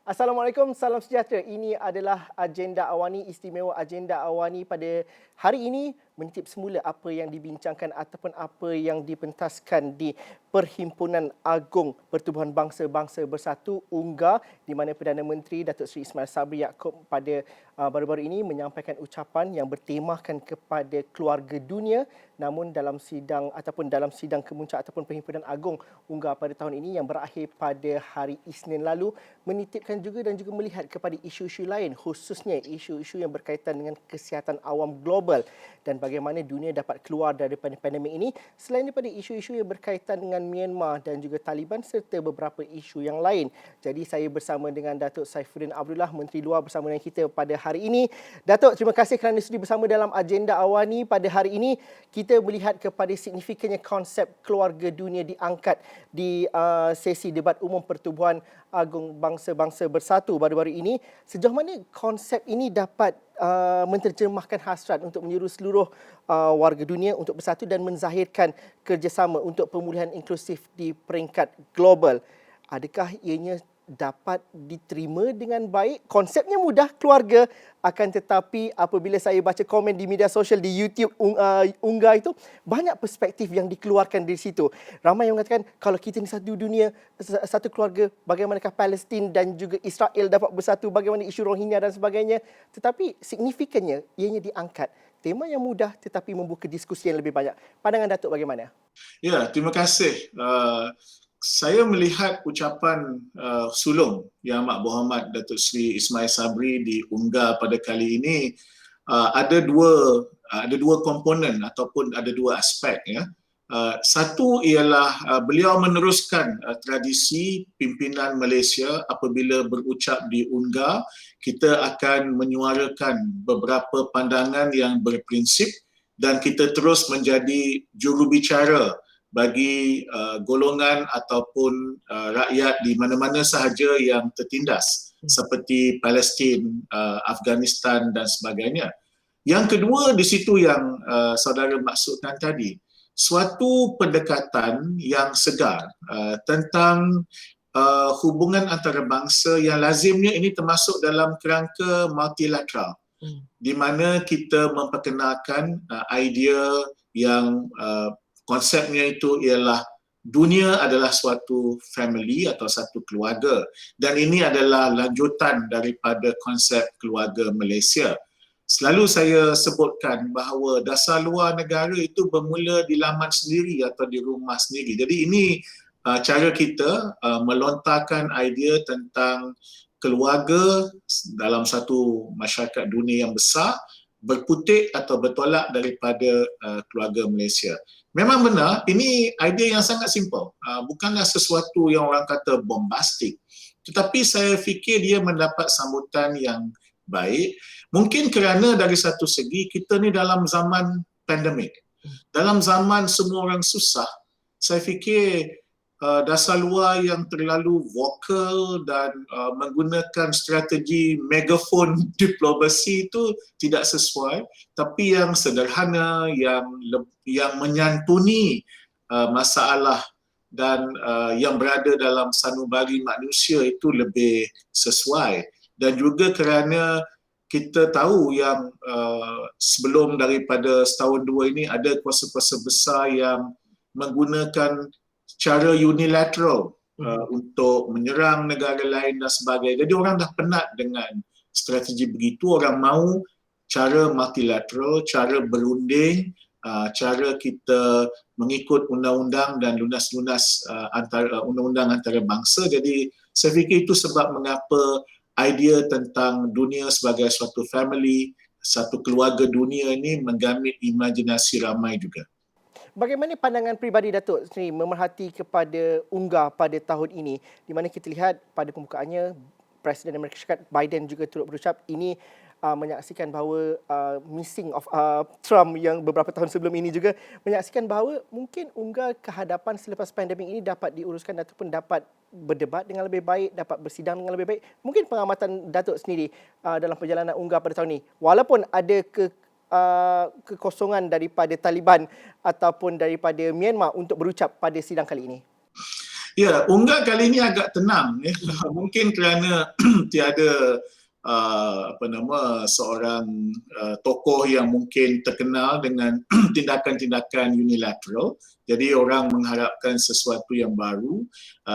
Assalamualaikum, salam sejahtera. Ini adalah agenda awani istimewa. Agenda awani pada hari ini menitip semula apa yang dibincangkan ataupun apa yang dipentaskan di Perhimpunan Agung Pertubuhan Bangsa-Bangsa Bersatu UNGA, di mana Perdana Menteri Datuk Seri Ismail Sabri Yaakob pada baru-baru ini menyampaikan ucapan yang bertemakan kepada keluarga dunia, namun dalam sidang kemuncak ataupun Perhimpunan Agung UNGA pada tahun ini yang berakhir pada hari Isnin lalu menitipkan juga dan juga melihat kepada isu-isu lain, khususnya isu-isu yang berkaitan dengan kesihatan awam global dan bagaimana dunia dapat keluar daripada pandemik ini, selain daripada isu-isu yang berkaitan dengan Myanmar dan juga Taliban serta beberapa isu yang lain. Jadi saya bersama dengan Datuk Saifuddin Abdullah, Menteri Luar, bersama dengan kita pada hari ini. Datuk, terima kasih kerana sudi bersama dalam agenda awani pada hari ini. Kita melihat kepada signifikannya konsep keluarga dunia diangkat di sesi debat umum Pertubuhan Agung Bangsa-Bangsa Bersatu baru-baru ini. Sejauh mana konsep ini dapat menterjemahkan hasrat untuk menyeru seluruh warga dunia untuk bersatu dan menzahirkan kerjasama untuk pemulihan inklusif di peringkat global? Adakah ianya dapat diterima dengan baik? Konsepnya mudah, keluarga, akan tetapi apabila saya baca komen di media sosial, di YouTube UNGA itu, banyak perspektif yang dikeluarkan dari situ. Ramai yang mengatakan kalau kita ni satu dunia, satu keluarga, bagaimanakah Palestin dan juga Israel dapat bersatu, bagaimana isu Rohingya dan sebagainya. Tetapi signifikannya ianya diangkat. Tema yang mudah tetapi membuka diskusi yang lebih banyak. Pandangan Datuk bagaimana? Ya, terima kasih. Saya melihat ucapan sulung Yang Amat Berhormat Datuk Seri Ismail Sabri di UNGA pada kali ini ada dua komponen ataupun ada dua aspek, ya. Satu ialah beliau meneruskan tradisi pimpinan Malaysia. Apabila berucap di UNGA, kita akan menyuarakan beberapa pandangan yang berprinsip dan kita terus menjadi jurubicara bagi golongan ataupun rakyat di mana-mana sahaja yang tertindas seperti Palestin, Afghanistan dan sebagainya. Yang kedua, di situ yang saudara maksudkan tadi, suatu pendekatan yang segar tentang hubungan antarabangsa yang lazimnya ini termasuk dalam kerangka multilateral, di mana kita memperkenalkan idea yang konsepnya itu ialah dunia adalah suatu family atau satu keluarga, dan ini adalah lanjutan daripada konsep keluarga Malaysia. Selalu saya sebutkan bahawa dasar luar negara itu bermula di laman sendiri atau di rumah sendiri. Jadi ini cara kita melontarkan idea tentang keluarga dalam satu masyarakat dunia yang besar, berputik atau bertolak daripada keluarga Malaysia. Memang benar, ini idea yang sangat simple. Bukanlah sesuatu yang orang kata bombastik. Tetapi saya fikir dia mendapat sambutan yang baik. Mungkin kerana dari satu segi kita ni dalam zaman pandemik. Dalam zaman semua orang susah, saya fikir dasar luar yang terlalu vokal dan menggunakan strategi megafon diplomasi itu tidak sesuai, tapi yang sederhana, yang menyantuni masalah dan yang berada dalam sanubari manusia itu lebih sesuai. Dan juga kerana kita tahu yang sebelum daripada setahun dua ini ada kuasa-kuasa besar yang menggunakan cara unilateral untuk menyerang negara lain dan sebagainya. Jadi orang dah penat dengan strategi begitu. Orang mahu cara multilateral, cara berunding, cara kita mengikut undang-undang dan lunas-lunas undang-undang antarabangsa. Jadi saya fikir itu sebab mengapa idea tentang dunia sebagai suatu family, satu keluarga dunia ini menggamit imajinasi ramai juga. Bagaimana pandangan peribadi Datuk sendiri memerhati kepada UNGA pada tahun ini, di mana kita lihat pada pembukaannya Presiden Amerika Syarikat Biden juga turut berucap ini menyaksikan bahawa missing of Trump yang beberapa tahun sebelum ini juga menyaksikan bahawa mungkin UNGA kehadapan selepas pandemik ini dapat diuruskan ataupun dapat berdebat dengan lebih baik, dapat bersidang dengan lebih baik. Mungkin pengamatan Datuk sendiri dalam perjalanan UNGA pada tahun ini, walaupun ada kekosongan daripada Taliban ataupun daripada Myanmar untuk berucap pada sidang kali ini. Ya, Ungar kali ini agak tenang. Mungkin kerana tiada seorang tokoh yang mungkin terkenal dengan tindakan-tindakan unilateral. Jadi orang mengharapkan sesuatu yang baru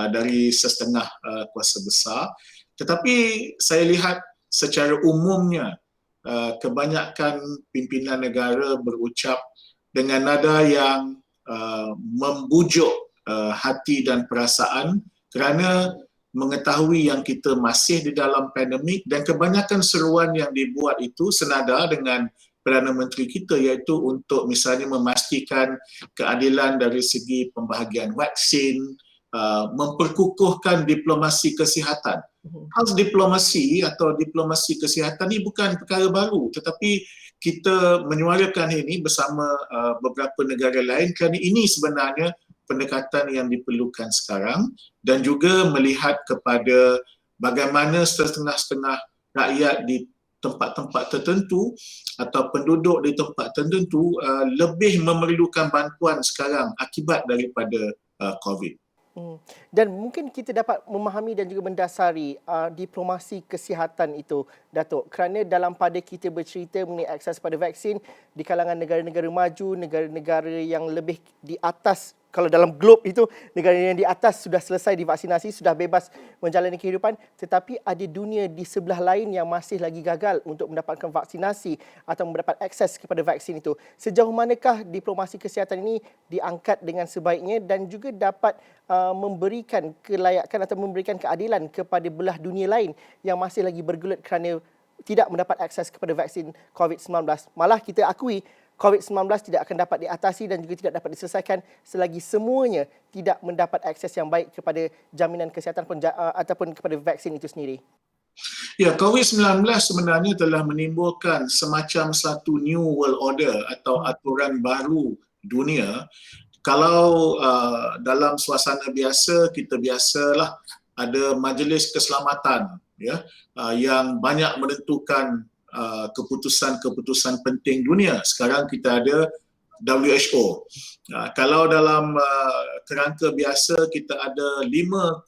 dari sesetengah kuasa besar. Tetapi saya lihat secara umumnya kebanyakan pimpinan negara berucap dengan nada yang membujuk hati dan perasaan kerana mengetahui yang kita masih di dalam pandemik, dan kebanyakan seruan yang dibuat itu senada dengan Perdana Menteri kita, iaitu untuk misalnya memastikan keadilan dari segi pembahagian vaksin, memperkukuhkan diplomasi kesihatan. Hal diplomasi atau diplomasi kesihatan ini bukan perkara baru, tetapi kita menyuarakan ini bersama beberapa negara lain kerana ini sebenarnya pendekatan yang diperlukan sekarang, dan juga melihat kepada bagaimana setengah-setengah rakyat di tempat-tempat tertentu atau penduduk di tempat tertentu lebih memerlukan bantuan sekarang akibat daripada COVID. Dan mungkin kita dapat memahami dan juga mendasari diplomasi kesihatan itu, Datuk. Kerana dalam pada kita bercerita mengenai akses pada vaksin di kalangan negara-negara maju, negara-negara yang lebih di atas, kalau dalam globe itu, negara yang di atas sudah selesai divaksinasi, sudah bebas menjalani kehidupan, tetapi ada dunia di sebelah lain yang masih lagi gagal untuk mendapatkan vaksinasi atau mendapat akses kepada vaksin itu. Sejauh manakah diplomasi kesihatan ini diangkat dengan sebaiknya dan juga dapat memberikan kelayakan atau memberikan keadilan kepada belah dunia lain yang masih lagi bergelut kerana tidak mendapat akses kepada vaksin COVID-19. Malah kita akui COVID-19 tidak akan dapat diatasi dan juga tidak dapat diselesaikan selagi semuanya tidak mendapat akses yang baik kepada jaminan kesihatan ataupun kepada vaksin itu sendiri. Ya, COVID-19 sebenarnya telah menimbulkan semacam satu new world order atau aturan baru dunia. Kalau dalam suasana biasa, kita biasalah ada majlis keselamatan yang banyak menentukan keputusan-keputusan penting dunia. Sekarang kita ada WHO. Kalau dalam kerangka biasa kita ada 5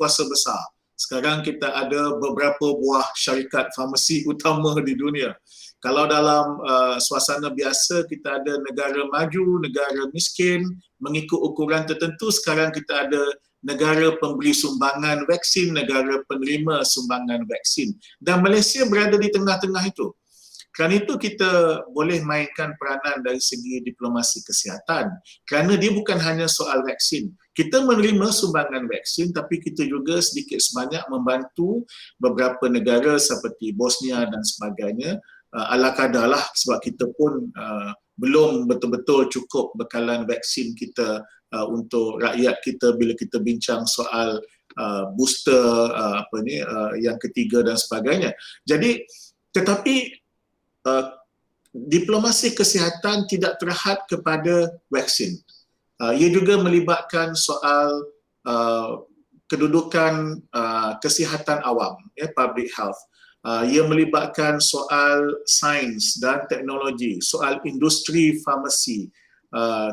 kuasa besar. Sekarang kita ada beberapa buah syarikat farmasi utama di dunia. Kalau dalam suasana biasa kita ada negara maju, negara miskin, mengikut ukuran tertentu. Sekarang kita ada negara pemberi sumbangan vaksin, negara penerima sumbangan vaksin. Dan Malaysia berada di tengah-tengah itu. Kerana itu kita boleh mainkan peranan dari segi diplomasi kesihatan. Kerana dia bukan hanya soal vaksin. Kita menerima sumbangan vaksin, tapi kita juga sedikit sebanyak membantu beberapa negara seperti Bosnia dan sebagainya. Ala kadarlah, sebab kita pun belum betul-betul cukup bekalan vaksin kita untuk rakyat kita bila kita bincang soal booster yang ketiga dan sebagainya. Jadi, tetapi diplomasi kesihatan tidak terhad kepada vaksin. Ia juga melibatkan soal kedudukan kesihatan awam, public health. Ia melibatkan soal sains dan teknologi, soal industri farmasi,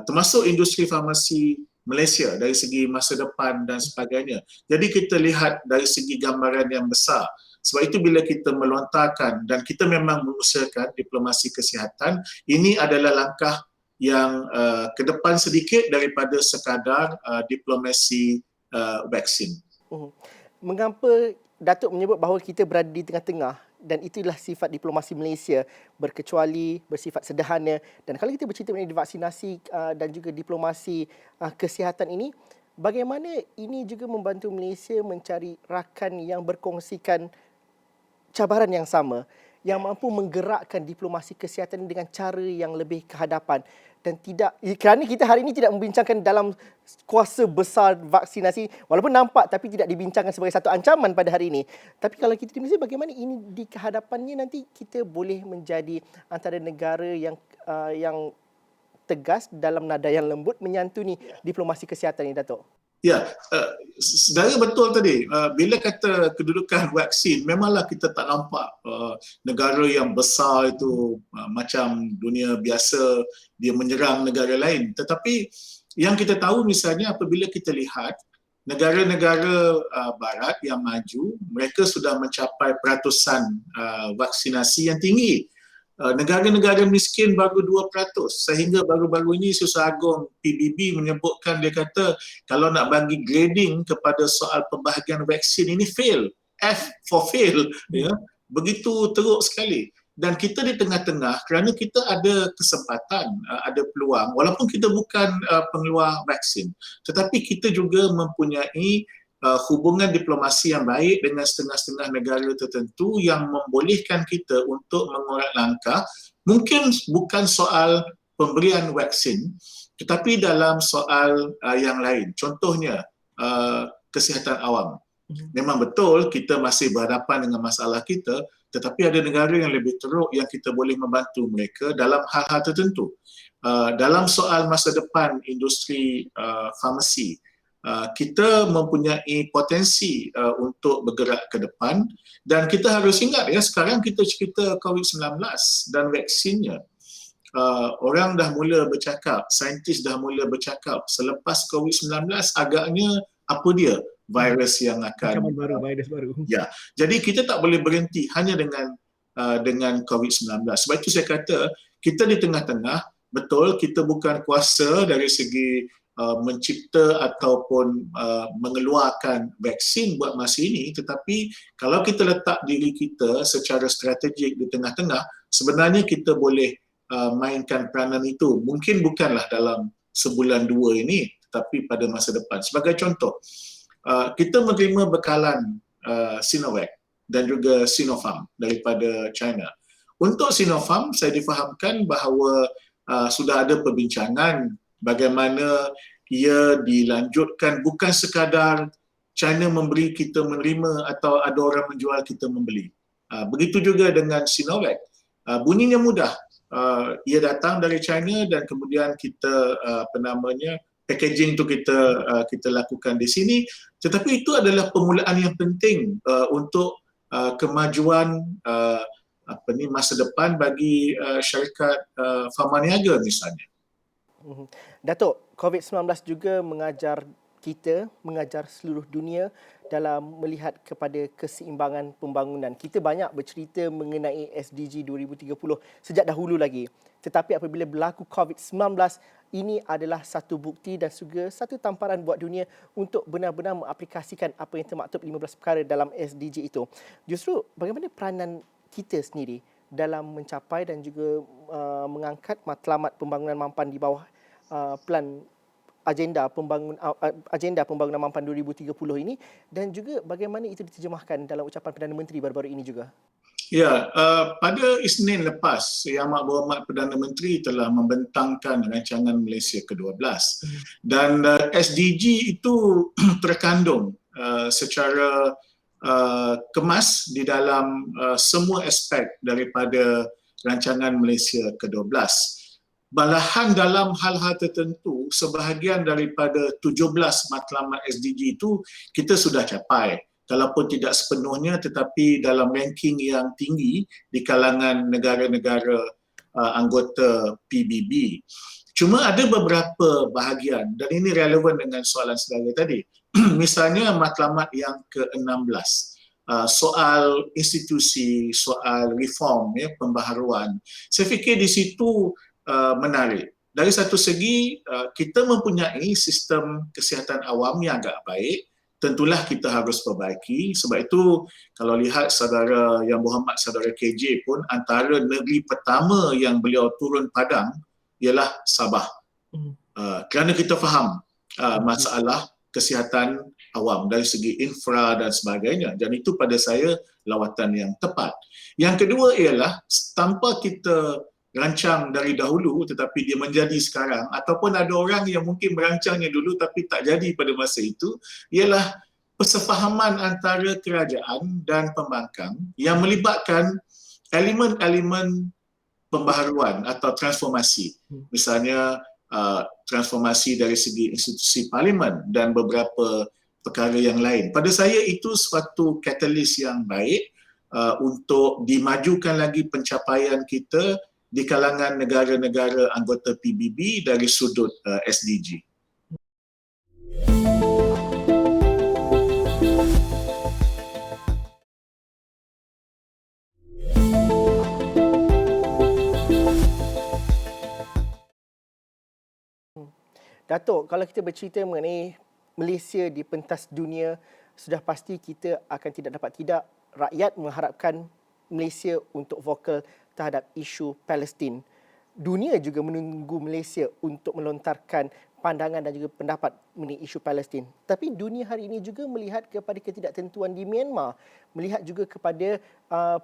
termasuk industri farmasi Malaysia dari segi masa depan dan sebagainya. Jadi kita lihat dari segi gambaran yang besar. Sebab itu bila kita melontarkan dan kita memang mengusahakan diplomasi kesihatan, ini adalah langkah yang ke depan sedikit daripada sekadar diplomasi vaksin. Mengapa Datuk menyebut bahawa kita berada di tengah-tengah dan itulah sifat diplomasi Malaysia, berkecuali, bersifat sederhana. Dan kalau kita bercerita mengenai vaksinasi dan juga diplomasi kesihatan ini, bagaimana ini juga membantu Malaysia mencari rakan yang berkongsikan cabaran yang sama, yang mampu menggerakkan diplomasi kesihatan dengan cara yang lebih ke hadapan dan tidak, kerana kita hari ini tidak membincangkan dalam kuasa besar vaksinasi, walaupun nampak tapi tidak dibincangkan sebagai satu ancaman pada hari ini. Tapi kalau kita di Malaysia, bagaimana ini di kehadapannya nanti kita boleh menjadi antara negara yang tegas dalam nada yang lembut menyantuni diplomasi kesihatan ini, Datuk? Ya, sedara betul tadi. Bila kata kedudukan vaksin, memanglah kita tak nampak negara yang besar itu macam dunia biasa dia menyerang negara lain. Tetapi yang kita tahu misalnya apabila kita lihat negara-negara barat yang maju, mereka sudah mencapai peratusan vaksinasi yang tinggi. Negara-negara miskin baru 2%, sehingga baru-baru ini Susah Agung PBB menyebutkan, dia kata kalau nak bagi grading kepada soal pembahagian vaksin ini fail, F for fail, ya. Begitu teruk sekali. Dan kita di tengah-tengah, kerana kita ada kesempatan, ada peluang, walaupun kita bukan pengeluar vaksin, tetapi kita juga mempunyai hubungan diplomasi yang baik dengan setengah-setengah negara tertentu yang membolehkan kita untuk mengurat langkah, mungkin bukan soal pemberian vaksin, tetapi dalam soal yang lain. Contohnya, kesihatan awam. Memang betul kita masih berhadapan dengan masalah kita, tetapi ada negara yang lebih teruk yang kita boleh membantu mereka dalam hal-hal tertentu. Dalam soal masa depan industri farmasi, kita mempunyai potensi untuk bergerak ke depan, dan kita harus ingat, ya, sekarang kita cerita COVID-19 dan vaksinnya. Orang dah mula bercakap, saintis dah mula bercakap, selepas COVID-19 agaknya apa dia virus yang akan virus baru. Ya, jadi kita tak boleh berhenti hanya dengan COVID-19. Sebab itu saya kata kita di tengah-tengah, betul kita bukan kuasa dari segi mencipta ataupun mengeluarkan vaksin buat masa ini, tetapi kalau kita letak diri kita secara strategik di tengah-tengah, sebenarnya kita boleh mainkan peranan itu. Mungkin bukanlah dalam sebulan dua ini, tetapi pada masa depan. Sebagai contoh, kita menerima bekalan Sinovac dan juga Sinopharm daripada China. Untuk Sinopharm, saya difahamkan bahawa sudah ada perbincangan bagaimana ia dilanjutkan, bukan sekadar China memberi kita menerima atau ada orang menjual kita membeli. Begitu juga dengan Sinovac. Bunyinya mudah. Ia datang dari China dan kemudian kita packaging tu kita lakukan di sini. Tetapi itu adalah permulaan yang penting untuk kemajuan masa depan bagi syarikat farmaniaga misalnya. Datuk, COVID-19 juga mengajar kita, mengajar seluruh dunia dalam melihat kepada keseimbangan pembangunan. Kita banyak bercerita mengenai SDG 2030 sejak dahulu lagi. Tetapi apabila berlaku COVID-19, ini adalah satu bukti dan juga satu tamparan buat dunia untuk benar-benar mengaplikasikan apa yang termaktub 15 perkara dalam SDG itu. Justru bagaimana peranan kita sendiri dalam mencapai dan juga mengangkat matlamat pembangunan mampan di bawah plan agenda pembangunan mampan 2030 ini, dan juga bagaimana itu diterjemahkan dalam ucapan Perdana Menteri baru-baru ini juga? Ya, pada Isnin lepas, Yang Amat Berhormat Perdana Menteri telah membentangkan rancangan Malaysia ke-12 dan SDG itu terkandung secara kemas di dalam semua aspek daripada rancangan Malaysia ke-12. Malahan dalam hal-hal tertentu, sebahagian daripada 17 matlamat SDG itu kita sudah capai. Kalaupun tidak sepenuhnya, tetapi dalam ranking yang tinggi di kalangan negara-negara anggota PBB. Cuma ada beberapa bahagian, dan ini relevan dengan soalan saudara tadi. Misalnya matlamat yang ke-16, soal institusi, soal reform, pembaharuan. Saya fikir di situ menarik. Dari satu segi, kita mempunyai sistem kesihatan awam yang agak baik, tentulah kita harus perbaiki. Sebab itu, kalau lihat saudara Yang Berhormat saudara KJ pun, antara negeri pertama yang beliau turun padang ialah Sabah. Kerana kita faham masalah kesihatan awam dari segi infra dan sebagainya. Dan itu pada saya lawatan yang tepat. Yang kedua ialah, tanpa kita rancang dari dahulu tetapi dia menjadi sekarang, ataupun ada orang yang mungkin merancangnya dulu tapi tak jadi pada masa itu, ialah persefahaman antara kerajaan dan pembangkang yang melibatkan elemen-elemen pembaharuan atau transformasi. Misalnya transformasi dari segi institusi parlimen dan beberapa perkara yang lain. Pada saya itu suatu katalis yang baik untuk dimajukan lagi pencapaian kita di kalangan negara-negara anggota PBB dari sudut SDG. Datuk, kalau kita bercerita mengenai Malaysia di pentas dunia, sudah pasti kita akan tidak dapat tidak rakyat mengharapkan Malaysia untuk vokal terhadap isu Palestin. Dunia juga menunggu Malaysia untuk melontarkan pandangan dan juga pendapat mengenai isu Palestin. Tapi dunia hari ini juga melihat kepada ketidaktentuan di Myanmar, melihat juga kepada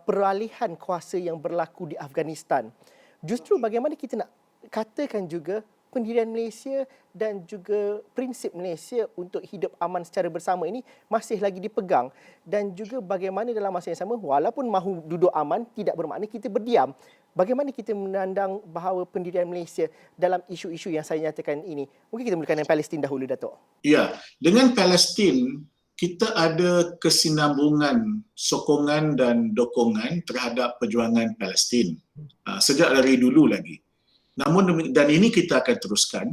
peralihan kuasa yang berlaku di Afghanistan. Justru bagaimana kita nak katakan juga pendirian Malaysia dan juga prinsip Malaysia untuk hidup aman secara bersama ini masih lagi dipegang, dan juga bagaimana dalam masa yang sama walaupun mahu duduk aman tidak bermakna kita berdiam. Bagaimana kita memandang bahawa pendirian Malaysia dalam isu-isu yang saya nyatakan ini? Mungkin kita mulakan dengan Palestin dahulu, Datuk. Ya, dengan Palestin kita ada kesinambungan sokongan dan dokongan terhadap perjuangan Palestin sejak dari dulu lagi. Dan ini kita akan teruskan.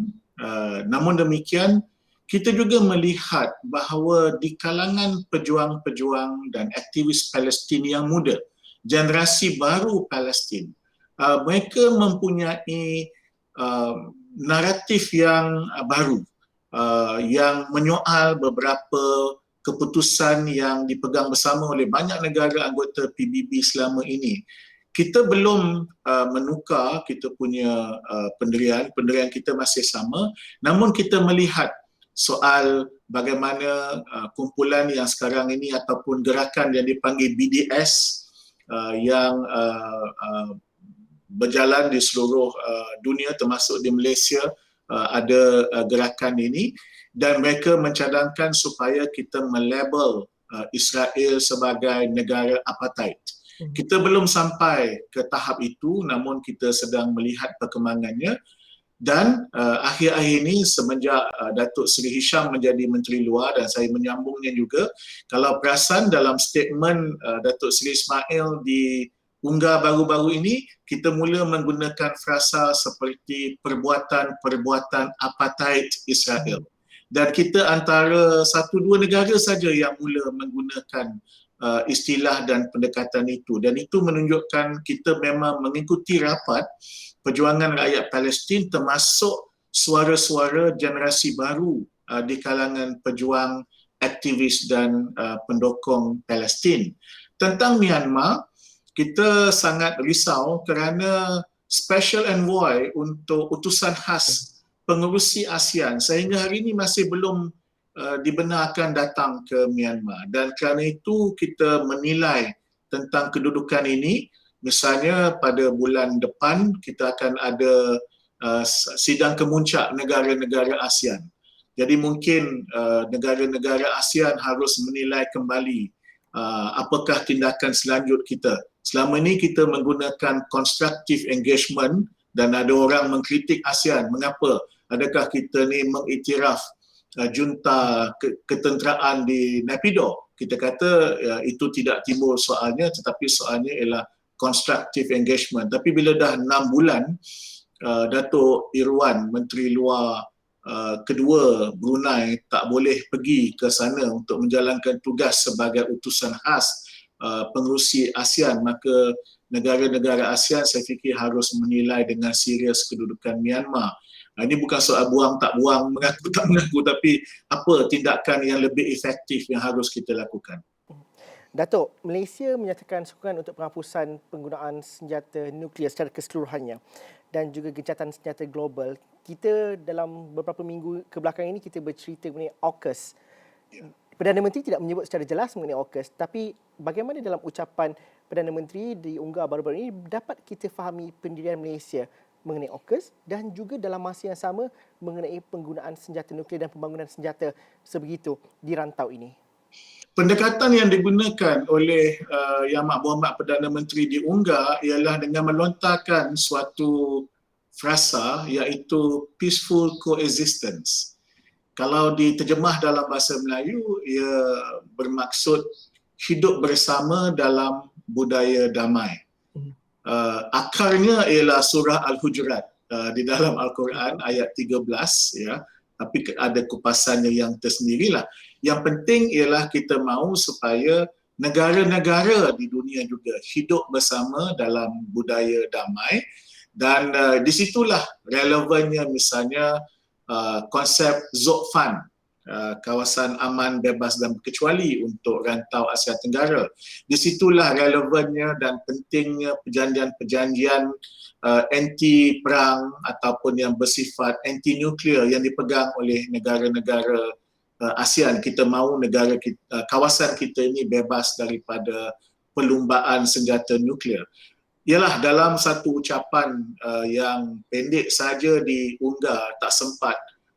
Namun demikian, kita juga melihat bahawa di kalangan pejuang-pejuang dan aktivis Palestin yang muda, generasi baru Palestin, mereka mempunyai naratif yang baru, yang menyoal beberapa keputusan yang dipegang bersama oleh banyak negara anggota PBB selama ini. Kita belum menukar kita punya pendirian kita masih sama, namun kita melihat soal bagaimana kumpulan yang sekarang ini ataupun gerakan yang dipanggil BDS yang berjalan di seluruh dunia termasuk di Malaysia, ada gerakan ini, dan mereka mencadangkan supaya kita melabel Israel sebagai negara apartheid. Kita belum sampai ke tahap itu, namun kita sedang melihat perkembangannya. Dan akhir-akhir ini semenjak Datuk Seri Hisham menjadi Menteri Luar, dan saya menyambungnya juga, kalau perasan dalam statement Datuk Seri Ismail di Unggah baru-baru ini, kita mula menggunakan frasa seperti perbuatan apartheid Israel. Dan kita antara 1-2 negara saja yang mula menggunakan istilah dan pendekatan itu, dan itu menunjukkan kita memang mengikuti rapat perjuangan rakyat Palestin, termasuk suara-suara generasi baru di kalangan pejuang, aktivis dan pendukung Palestin. Tentang Myanmar, kita sangat risau kerana special envoy untuk utusan khas pengerusi ASEAN sehingga hari ini masih belum dibenarkan datang ke Myanmar, dan kerana itu kita menilai tentang kedudukan ini. Misalnya pada bulan depan kita akan ada sidang kemuncak negara-negara ASEAN. Jadi mungkin negara-negara ASEAN harus menilai kembali apakah tindakan selanjut kita. Selama ini kita menggunakan constructive engagement, dan ada orang mengkritik ASEAN, mengapa? Adakah kita ni mengiktiraf junta ketenteraan di Naypyidaw? Kita kata itu tidak timbul soalnya, tetapi soalnya ialah constructive engagement. Tapi bila dah 6 bulan Datuk Irwan, Menteri Luar kedua Brunei, tak boleh pergi ke sana untuk menjalankan tugas sebagai utusan khas pengerusi ASEAN, maka negara-negara ASEAN saya fikir harus menilai dengan serius kedudukan Myanmar. Ini bukan soal buang tak buang, mengaku tak mengaku, tapi apa tindakan yang lebih efektif yang harus kita lakukan. Datuk, Malaysia menyatakan sokongan untuk penghapusan penggunaan senjata nuklear secara keseluruhannya dan juga gencatan senjata global. Kita dalam beberapa minggu kebelakang ini kita bercerita mengenai AUKUS. Perdana Menteri tidak menyebut secara jelas mengenai AUKUS, tapi bagaimana dalam ucapan Perdana Menteri di Unggah baru-baru ini dapat kita fahami pendirian Malaysia mengenai AUKUS dan juga dalam masa yang sama mengenai penggunaan senjata nuklear dan pembangunan senjata sebegitu di rantau ini? Pendekatan yang digunakan oleh Yang Berhormat Perdana Menteri di Unggah ialah dengan melontarkan suatu frasa iaitu peaceful coexistence. Kalau diterjemah dalam bahasa Melayu, ia bermaksud hidup bersama dalam budaya damai. Akarnya ialah surah Al-Hujurat di dalam Al-Quran ayat 13, ya. Tapi ada kupasannya yang tersendirilah. Yang penting ialah kita mahu supaya negara-negara di dunia juga hidup bersama dalam budaya damai, dan di situlah relevannya misalnya konsep Zokfan, kawasan aman, bebas dan berkecuali untuk rantau Asia Tenggara. Di situlah relevannya dan pentingnya perjanjian-perjanjian anti perang ataupun yang bersifat anti nuklear yang dipegang oleh negara-negara ASEAN. Kita mahu negara kita, kawasan kita ini bebas daripada perlumbaan senjata nuklear. Ialah dalam satu ucapan yang pendek saja diunggah, tak sempat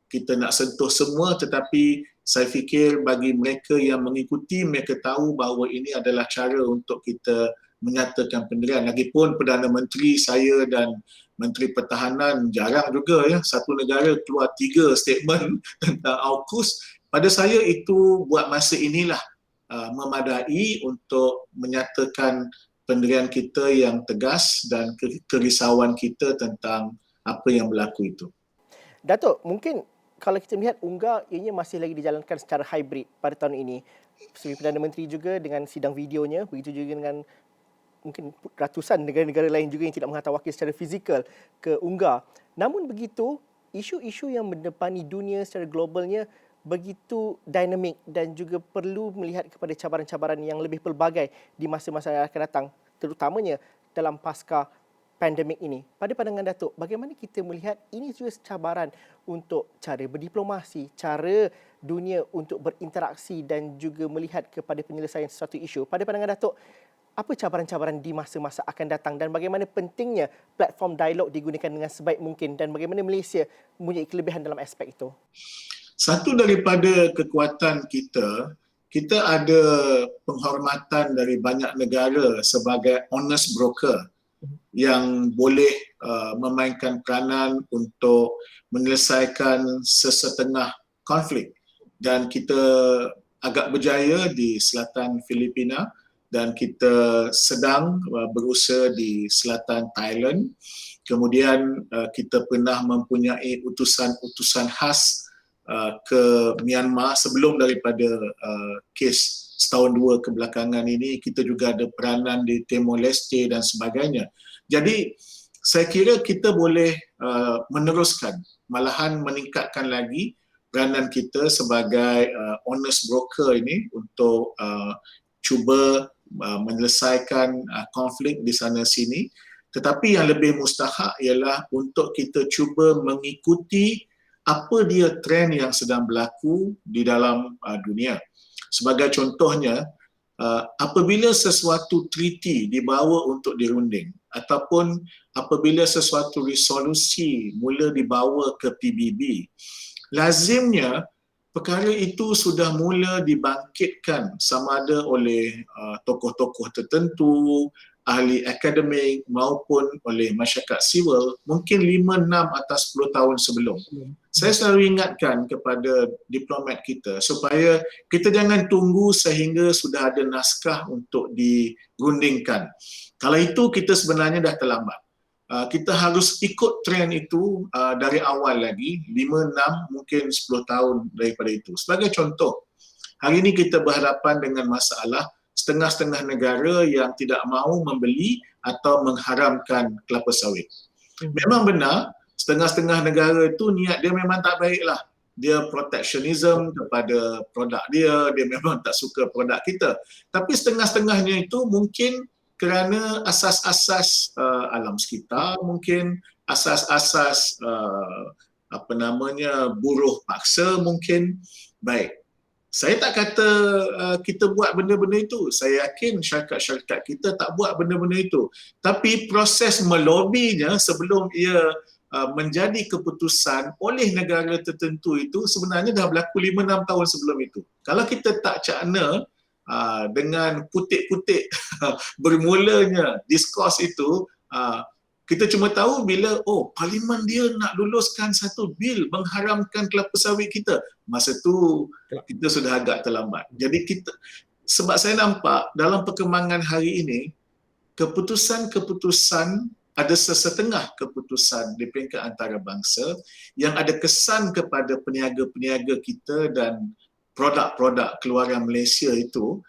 kita nak sentuh semua, tetapi saya fikir bagi mereka yang mengikuti, mereka tahu bahawa ini adalah cara untuk kita menyatakan pendirian. Lagipun Perdana Menteri saya dan Menteri Pertahanan jarang juga satu negara keluar 3 statement tentang AUKUS. Pada saya itu buat masa inilah memadai untuk menyatakan pendirian kita yang tegas dan kerisauan kita tentang apa yang berlaku itu. Datuk, mungkin kalau kita melihat UNGA ianya masih lagi dijalankan secara hybrid pada tahun ini. Sebagai Perdana Menteri juga dengan sidang videonya, begitu juga dengan mungkin ratusan negara-negara lain juga yang tidak menghantar wakil secara fizikal ke UNGA. Namun begitu, isu-isu yang mendepani dunia secara globalnya begitu dinamik dan juga perlu melihat kepada cabaran-cabaran yang lebih pelbagai di masa-masa yang akan datang, terutamanya dalam pasca pandemik ini. Pada pandangan Datuk, bagaimana kita melihat ini juga cabaran untuk cara berdiplomasi, cara dunia untuk berinteraksi dan juga melihat kepada penyelesaian sesuatu isu. Pada pandangan Datuk, apa cabaran-cabaran di masa-masa akan datang dan bagaimana pentingnya platform dialog digunakan dengan sebaik mungkin dan bagaimana Malaysia mempunyai kelebihan dalam aspek itu? Satu daripada kekuatan kita, kita ada penghormatan dari banyak negara sebagai honest broker yang boleh memainkan peranan untuk menyelesaikan sesetengah konflik. Dan kita agak berjaya di selatan Filipina dan kita sedang berusaha di selatan Thailand. Kemudian kita pernah mempunyai utusan-utusan khas ke Myanmar sebelum daripada kes setahun 2 kebelakangan ini. Kita juga ada peranan di Timor Leste dan sebagainya. Jadi saya kira kita boleh meneruskan, malahan meningkatkan lagi peranan kita sebagai honest broker ini untuk cuba menyelesaikan konflik di sana sini. Tetapi yang lebih mustahak ialah untuk kita cuba mengikuti apa dia trend yang sedang berlaku di dalam dunia. Sebagai contohnya, apabila sesuatu treaty dibawa untuk dirunding ataupun apabila sesuatu resolusi mula dibawa ke PBB, lazimnya perkara itu sudah mula dibangkitkan sama ada oleh tokoh-tokoh tertentu, ahli akademik maupun oleh masyarakat sivil mungkin 5, 6 atau 10 tahun sebelum. Saya selalu ingatkan kepada diplomat kita supaya kita jangan tunggu sehingga sudah ada naskah untuk dirundingkan. Kalau itu kita sebenarnya dah terlambat. Kita harus ikut trend itu dari awal lagi, 5, 6, mungkin 10 tahun daripada itu. Sebagai contoh, hari ini kita berhadapan dengan masalah setengah-setengah negara yang tidak mahu membeli atau mengharamkan kelapa sawit. Memang benar, setengah-setengah negara itu niat dia memang tak baiklah. Dia protectionism kepada produk dia memang tak suka produk kita. Tapi setengah-setengahnya itu mungkin kerana asas-asas alam sekitar, mungkin asas-asas buruh paksa mungkin. Baik. Saya tak kata kita buat benda-benda itu. Saya yakin syarikat-syarikat kita tak buat benda-benda itu. Tapi proses melobinya sebelum ia menjadi keputusan oleh negara tertentu itu sebenarnya dah berlaku 5-6 tahun sebelum itu. Kalau kita tak cakna dengan putik-putik bermulanya diskurs itu, kita cuma tahu bila parlimen dia nak luluskan satu bil mengharamkan kelapa sawit kita. Masa tu kita sudah agak terlambat. Jadi sebab saya nampak dalam perkembangan hari ini, keputusan-keputusan, ada sesetengah keputusan di peringkat antarabangsa yang ada kesan kepada peniaga-peniaga kita dan produk-produk keluaran Malaysia itu,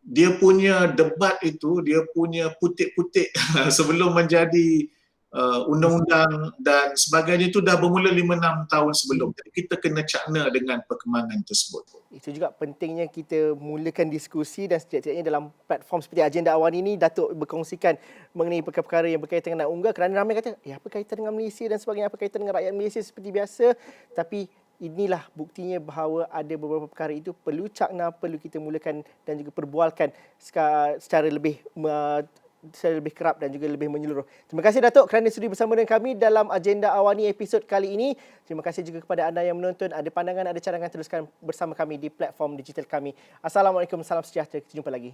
dia punya debat itu, dia punya putik-putik sebelum menjadi undang-undang dan sebagainya itu dah bermula 5-6 tahun sebelum. Jadi kita kena cakna dengan perkembangan tersebut. Itu juga pentingnya kita mulakan diskusi dan setiap-tiapnya dalam platform seperti Agenda Awani ini, Datuk berkongsikan mengenai perkara-perkara yang berkaitan dengan UNGA, kerana ramai kata, apa kaitan dengan Malaysia dan sebagainya, apa kaitan dengan rakyat Malaysia seperti biasa. Tapi inilah buktinya bahawa ada beberapa perkara itu perlu cakna, perlu kita mulakan dan juga perbualkan secara lebih kerap dan juga lebih menyeluruh. Terima kasih Datuk kerana sudi bersama dengan kami dalam Agenda Awani episod kali ini. Terima kasih juga kepada anda yang menonton. Ada pandangan, ada cadangan, teruskan bersama kami di platform digital kami. Assalamualaikum, salam sejahtera. Kita jumpa lagi.